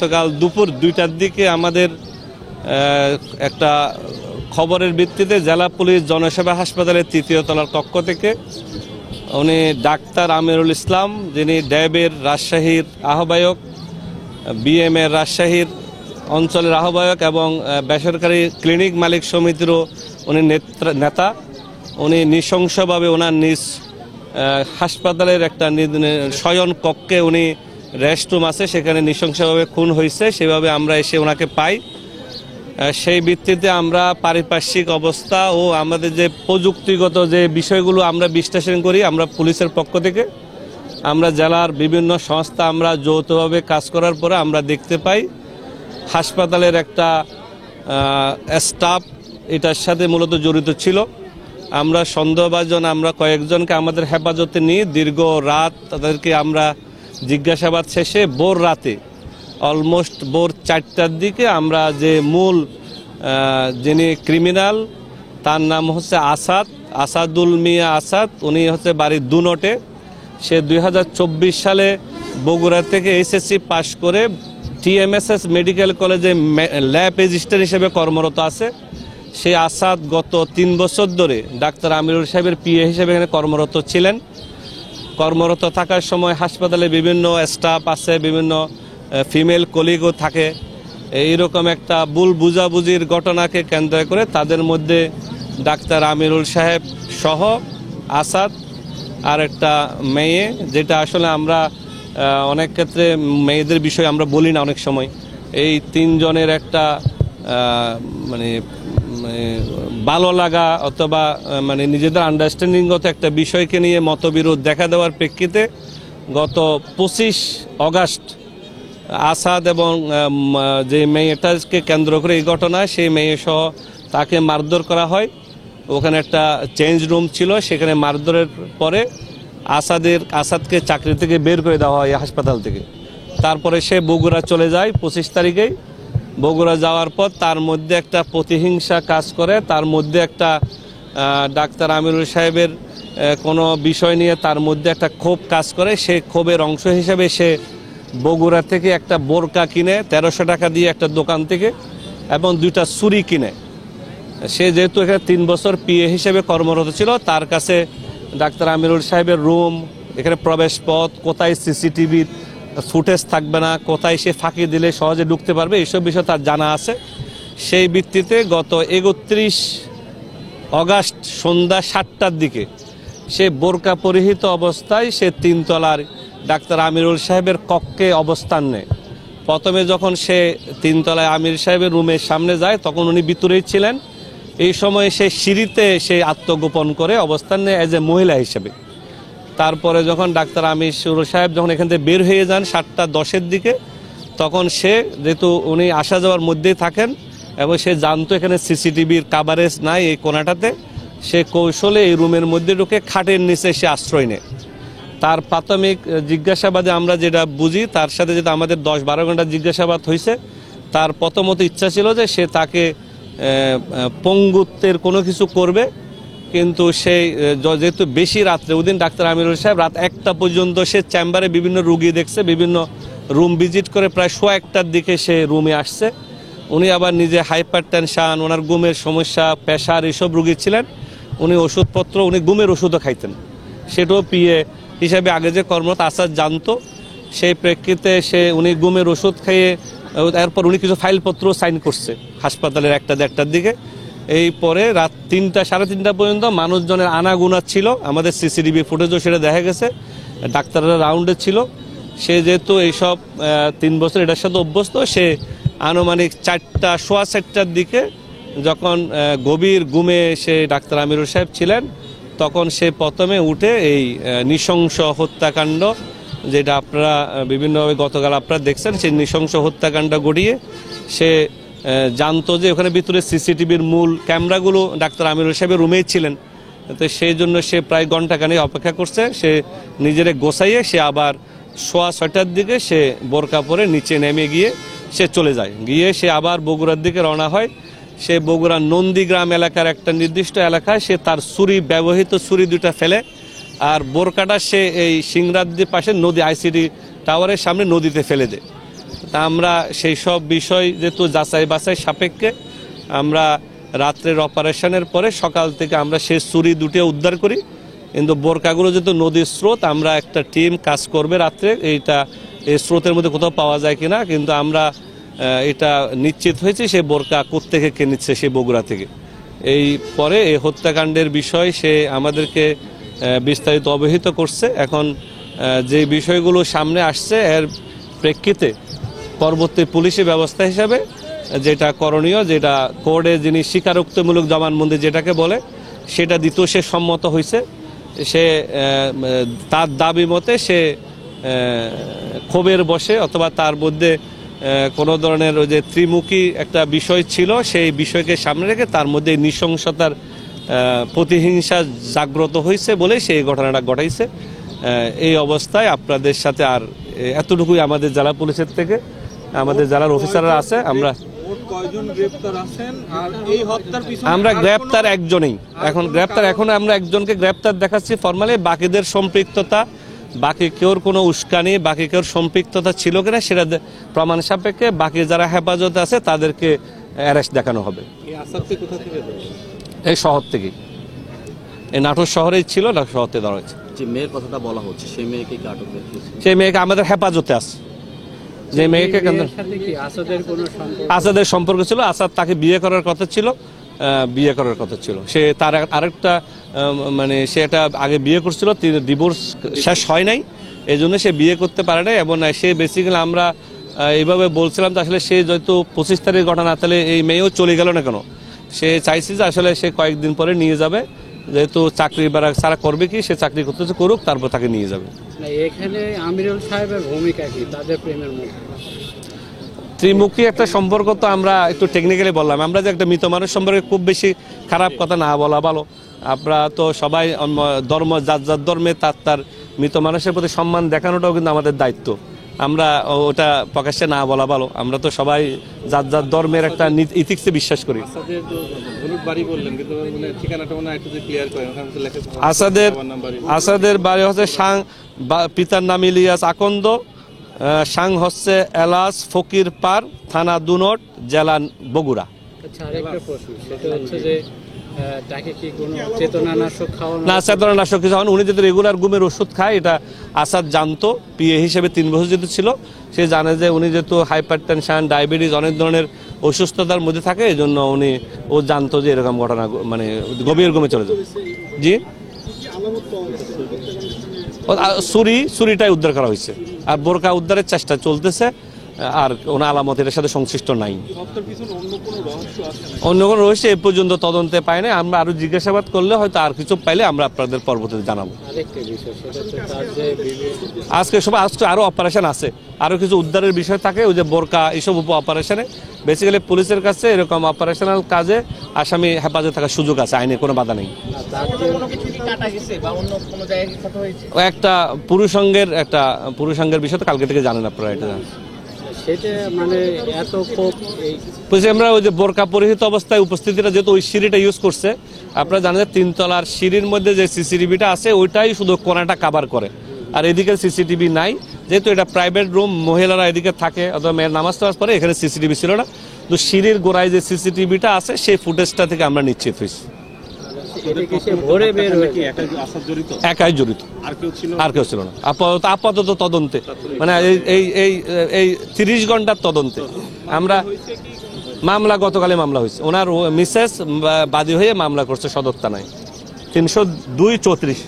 গতকাল দুপুর 2টার দিকে আমাদের একটা খবরের ভিত্তিতে জেলা পুলিশ জনসেবা হাসপাতালের 3য় তলার কক্ষ থেকে উনি ডাক্তার আমিরুল ইসলাম, যিনি ড্যাবের রাজশাহীর আহ্বায়ক, বিএমএর রাজশাহীর অঞ্চলের আহ্বায়ক এবং বেসরকারি ক্লিনিক মালিক সমিতিরও উনি নেতা, উনি নৃশংসভাবে ওনার নিজ হাসপাতালের একটা শয়ন কক্ষে উনি রেস্টরুম আছে, সেখানে নৃশংসভাবে খুন হয়েছে। সেভাবে আমরা এসে ওনাকে পাই। সেই ভিত্তিতে আমরা পারিপার্শ্বিক অবস্থা ও আমাদের যে প্রযুক্তিগত যে বিষয়গুলো আমরা বিশ্লেষণ করি, আমরা পুলিশের পক্ষ থেকে আমরা জেলার বিভিন্ন সংস্থা আমরা যৌথভাবে কাজ করার পরে আমরা দেখতে পাই হাসপাতালের একটা স্টাফ এটার সাথে মূলত জড়িত ছিল। আমরা সন্দেহভাজন আমরা কয়েকজনকে আমাদের হেফাজতে নিয়ে দীর্ঘ রাত তাদেরকে আমরা জিজ্ঞাসাবাদ শেষে ভোর রাতে অলমোস্ট ভোর 4টার দিকে আমরা যে মূল যিনি ক্রিমিনাল তার নাম হচ্ছে আসাদুল মিয়া আসাদ, উনি হচ্ছে বাড়ির দুনটে। সে 2024 সালে বগুড়া থেকে এইচএসসি পাশ করে টিএমএসএস মেডিকেল কলেজে ল্যাব রেজিস্ট্রার হিসেবে কর্মরত আছে। সেই আসাদ গত 3 বছর ধরে ডাক্তার আমিরুল সাহেবের পিএ হিসেবে এখানে কর্মরত ছিলেন। কর্মরত থাকার সময় হাসপাতালে বিভিন্ন স্টাফ আছে, বিভিন্ন ফিমেল কলিগও থাকে। এইরকম একটা ভুল বুঝাবুঝির ঘটনাকে কেন্দ্র করে তাদের মধ্যে ডাক্তার আমিরুল সাহেব সহ আসাদ আর একটা মেয়ে, যেটা আসলে আমরা অনেক ক্ষেত্রে মেয়েদের বিষয় আমরা বলি না অনেক সময়, এই 3 জনের একটা মানে ভালো লাগা অথবা মানে নিজেদের আন্ডারস্ট্যান্ডিংগত একটা বিষয়কে নিয়ে মতবিরোধ দেখা দেওয়ার প্রেক্ষিতে গত 25 অগাস্ট আসাদ এবং যে মেয়েটাকে কেন্দ্র করে এই ঘটনায় সেই মেয়ে সহ তাকে মারধর করা হয়। ওখানে একটা চেঞ্জ রুম ছিল, সেখানে মারধরের পরে আসাদকে চাকরি থেকে বের করে দেওয়া হয় হাসপাতাল থেকে। তারপরে সে বগুড়া চলে যায় 25 তারিখেই। বগুড়া যাওয়ার পর তার মধ্যে একটা প্রতিহিংসা কাজ করে, তার মধ্যে একটা ডাক্তার আমিরুল সাহেবের কোনো বিষয় নিয়ে তার মধ্যে একটা ক্ষোভ কাজ করে। সে ক্ষোভের অংশ হিসেবে সে বগুড়া থেকে একটা বোরকা কিনে 1300 টাকা দিয়ে একটা দোকান থেকে এবং 2টা ছুরি কিনে। সে যেহেতু এখানে 3 বছর পিএ হিসেবে কর্মরত ছিল, তার কাছে ডাক্তার আমিরুল সাহেবের রুম, এখানে প্রবেশ পথ, কোথায় সিসিটিভি ফুটেজ থাকবে না, কোথায় সে ফাঁকি দিলে সহজে ঢুকতে পারবে, এইসব বিষয় তার জানা আছে। সেই ভিত্তিতে গত 31 অগাস্ট সন্ধ্যা 7টার দিকে সে বোরকা পরিহিত অবস্থায় সে 3 তলার ডাক্তার আমিরুল সাহেবের কক্ষে অবস্থান নেয়। প্রথমে যখন সে 3 তলায় আমির সাহেবের রুমের সামনে যায় তখন উনি ভিতরেই ছিলেন। এই সময় সে সিঁড়িতে সে আত্মগোপন করে অবস্থান নেয় এজ এ মহিলা হিসেবে। তারপরে যখন ডাক্তার আমিরুল সাহেব যখন এখান থেকে বের হয়ে যান 7:10 দিকে, তখন সে যেহেতু উনি আসা যাওয়ার মধ্যেই থাকেন এবং সে জানতো এখানে সিসিটিভির কাভারেজ নাই এই কোণাটাতে, সে কৌশলে এই রুমের মধ্যে ঢুকে খাটের নিচে সে আশ্রয় নেয়। তার প্রাথমিক জিজ্ঞাসাবাদে আমরা যেটা বুঝি, তার সাথে যেটা আমাদের 10-12 ঘন্টা জিজ্ঞাসাবাদ হয়েছে, তার প্রথমত ইচ্ছা ছিল যে সে তাকে পঙ্গুত্বের কোনো কিছু করবে, কিন্তু সেই যেহেতু বেশি রাত্রে ওদিন ডাক্তার আমিরুল সাহেব রাত 1টা পর্যন্ত সে চেম্বারে বিভিন্ন রুগী দেখছে, বিভিন্ন রুম ভিজিট করে প্রায় 1:15টার দিকে সে রুমে আসছে। উনি আবার নিজে হাইপার টেনশন, ওনার ঘুমের সমস্যা, প্রেশার এসব রুগী ছিলেন। উনি ওষুধপত্র, উনি ঘুমের ওষুধও খাইতেন, সেটাও পিএ হিসাবে আগে যে কর্মরত আসাদ জানতো। সেই প্রেক্ষিতে উনি ঘুমের ওষুধ খাইয়ে এরপর উনি কিছু ফাইলপত্র সাইন করছে হাসপাতালের 1টা-1:30টার দিকে। এই পরে রাত 3টা-3:30 পর্যন্ত মানুষজনের আনাগোনা ছিল, আমাদের সিসিটিভি ফুটেজও সেটা দেখা গেছে, ডাক্তাররা রাউন্ডে ছিল। সে যেহেতু এইসব 3 বছর এটার সাথে অভ্যস্ত, সে আনুমানিক 4:15টার দিকে যখন গভীর ঘুমে সে ডাক্তার আমিরুল সাহেব ছিলেন, তখন সে প্রথমে উঠে এই নৃশংস হত্যাকাণ্ড, যেটা আপনারা বিভিন্নভাবে গতকাল আপনারা দেখছেন, সেই নৃশংস হত্যাকাণ্ড ঘটিয়ে সে জানতো যে ওখানে ভিতরে সিসিটিভির মূল ক্যামেরাগুলো ডাক্তার আমিরুল সাহেবের রুমেই ছিলেন। তো সেই জন্য সে প্রায় ঘণ্টাখানেক অপেক্ষা করছে। সে নিজেরে গোছাইয়ে সে আবার 6:15টার দিকে সে বোরকা পরে নিচে নেমে গিয়ে সে চলে যায়। গিয়ে সে আবার বগুড়ার দিকে রওনা হয়। সে বগুড়ার নন্দীগ্রাম এলাকার একটা নির্দিষ্ট এলাকায় সে তার ব্যবহৃত ছুরি 2টা ফেলে আর বোরকাটা সে এই সিংরাদ্দির পাশে নদী আইসিডি টাওয়ারের সামনে নদীতে ফেলে দেয়। তা আমরা সেই সব বিষয় যেহেতু যাচাই বাছাই সাপেক্ষে আমরা রাত্রের অপারেশনের পরে সকাল থেকে আমরা সেই চুরি দুটো উদ্ধার করি, কিন্তু বোরকাগুলো যেহেতু নদীর স্রোত, আমরা একটা টিম কাজ করবে রাত্রে এইটা এই স্রোতের মধ্যে কোথাও পাওয়া যায় কিনা, কিন্তু আমরা এটা নিশ্চিত হয়েছে সে বোরকা কোত্থেকে কে নিচ্ছে, সে বগুড়া থেকে। এই পরে এই হত্যাকাণ্ডের বিষয় সে আমাদেরকে বিস্তারিত অবহিত করছে। এখন যে বিষয়গুলো সামনে আসছে এর প্রেক্ষিতে পরবর্তী পুলিশি ব্যবস্থা হিসাবে যেটা করণীয়, যেটা কোর্টে যিনি স্বীকারোক্তিমূলক জবানবন্দি যেটাকে বলে সেটা দিতেও সে সম্মত হয়েছে। সে তার দাবি মতে সে ক্ষোভের বসে অথবা তার মধ্যে কোনো ধরনের ওই যে ত্রিমুখী একটা বিষয় ছিল, সেই বিষয়কে সামনে রেখে তার মধ্যে নৃশংসতার প্রতিহিংসা জাগ্রত হয়েছে বলে সেই ঘটনাটা ঘটাইছে। এই অবস্থায় আপনাদের সাথে আর এতটুকুই আমাদের জেলা পুলিশের থেকে, আমাদের জেলার অফিসাররা আছে, আমরা গ্রেপ্তার একজনেই এখন আমরা একজনকে গ্রেপ্তার দেখাচ্ছি ফরমালি। বাকিদের সম্পৃক্ততা, বাকি কেউর কোনো উস্কানি, বাকি কেউর সম্পৃক্ততা ছিল কিনা সেটা প্রমাণ সাপেক্ষে বাকি যারা হেফাজতে আছে তাদেরকে অ্যারেস্ট দেখানো হবে। এই শহর থেকেই, এই নাটোর শহরেই ছিল, নাটোর শহর থেকে ধরা হয়েছে। যে মেয়ের কথাটা বলা হচ্ছে সেই মেয়েকে কি আটক করেছে? সেই মেয়েকে আমাদের হেফাজতে আছে। যে মেয়েকে আসাদের সম্পর্ক ছিল, আসাদ তাকে বিয়ে করার কথা ছিল, সে তার আরেকটা মানে সে একটা আগে বিয়ে করছিল, ডিভোর্স শেষ হয় নাই, এই জন্য সে বিয়ে করতে পারে নাই। এবং সে বেসিক্যালি আমরা এইভাবে বলছিলাম যে আসলে সে যেহেতু 25 তারিখ ঘটনা, তাহলে এই মেয়েও চলে গেল না কেন, সে চাইছে যে আসলে সে কয়েকদিন পরে নিয়ে যাবে, যেহেতু চাকরি বাড়া সারা করবে কি, সে চাকরি করতেছে করুক, তারপর তাকে নিয়ে যাবে। এখানে আমিরুল সাহেবের ভূমিকা কি তাদের প্রেমের মধ্যে? ত্রিমুখী একটা সম্পর্ক তো আমরা একটু টেকনিক্যালি বললাম, আমরা যে একটা মৃত মানুষ সম্পর্কে খুব বেশি খারাপ কথা না বলা ভালো। আমরা তো সবাই ধর্ম, যার ধর্মে তার মৃত মানুষের প্রতি সম্মান দেখানোটাও কিন্তু আমাদের দায়িত্ব। আমরা ওটা প্রকাশ্যে না বলা ভালো। আমরা তো সবাই যার ধর্মের একটা ইথিক্সে বিশ্বাস করি। আসাদের বাড়ি হচ্ছে পিতার নাম ইলিয়াস আকন্দ, সাং হচ্ছে এলাস ফকির পার, থানা দুনট, জেলা বগুড়া। না, চেতনানাশক কিছু উনি যেহেতু রেগুলার ঘুমের ওষুধ খায়, এটা আসাদ জানতো। পিএ হিসেবে 3 বছর যেহেতু ছিল, সে জানে যে উনি যেহেতু হাইপার টেনশন, ডায়াবেটিস, অনেক ধরনের অসুস্থতার মধ্যে থাকে, এই জন্য ও জানতো যে এরকম ঘটনা মানে গভীর ঘুমে চলে যাবে। জি, ছুরিটাই উদ্ধার করা হয়েছে, আর বোরকা উদ্ধারের চেষ্টা চলতেছে, আর কোনো আলামত এর সাথে সংশ্লিষ্ট নাই। অন্য কোনো রহস্য এ পর্যন্ত তদন্তে পাই নাই। আমরা আরো জিজ্ঞাসাবাদ করলে হয়তো আর কিছু পাইলে আমরা আপনাদের পরবর্তীতে জানাবো। আজকে আরো অপারেশন আছে, আরো কিছু উদ্ধারের বিষয় থাকে, ওই যে বোরকা এইসব অপারেশনে বেসিক্যালি পুলিশের কাছে এরকম অপারেশনাল কাজে আসামি হেফাজতে থাকার সুযোগ আছে, আইনে কোনো বাধা নেই। একটা পুরুষাঙ্গের বিষয় তো কালকে থেকে জানেন আপনারা, এটা আমরা ওই যে বোরকা পরিহিত অবস্থায় উপস্থিতিটা যেহেতু ওই সিঁড়িটা ইউজ করছে, আপনারা জানেন যে 3 তলার সিঁড়ির মধ্যে যে সিসিটিভিটা আছে ওইটাই শুধু কোণাটা কাভার করে, আর এদিকে সিসিটিভি নাই। যেহেতু এটা প্রাইভেট রুম, মহিলারা এদিকে থাকে অথবা মেয়ের নামাজ টামাজ পরে, এখানে সিসিটিভি ছিল না। তো সিঁড়ির গোড়ায় যে সিসিটিভিটা আছে সেই ফুটেজটা থেকে আমরা নিশ্চিত হয়েছি একাই জড়িত, আর কেউ ছিল না আপাতত তদন্তে, মানে এই 30 ঘন্টার তদন্তে। আমরা মামলা গতকালে মামলা হয়েছে, ওনার মিসেস বাদী হয়ে মামলা করছে সদর থানায় 302-34।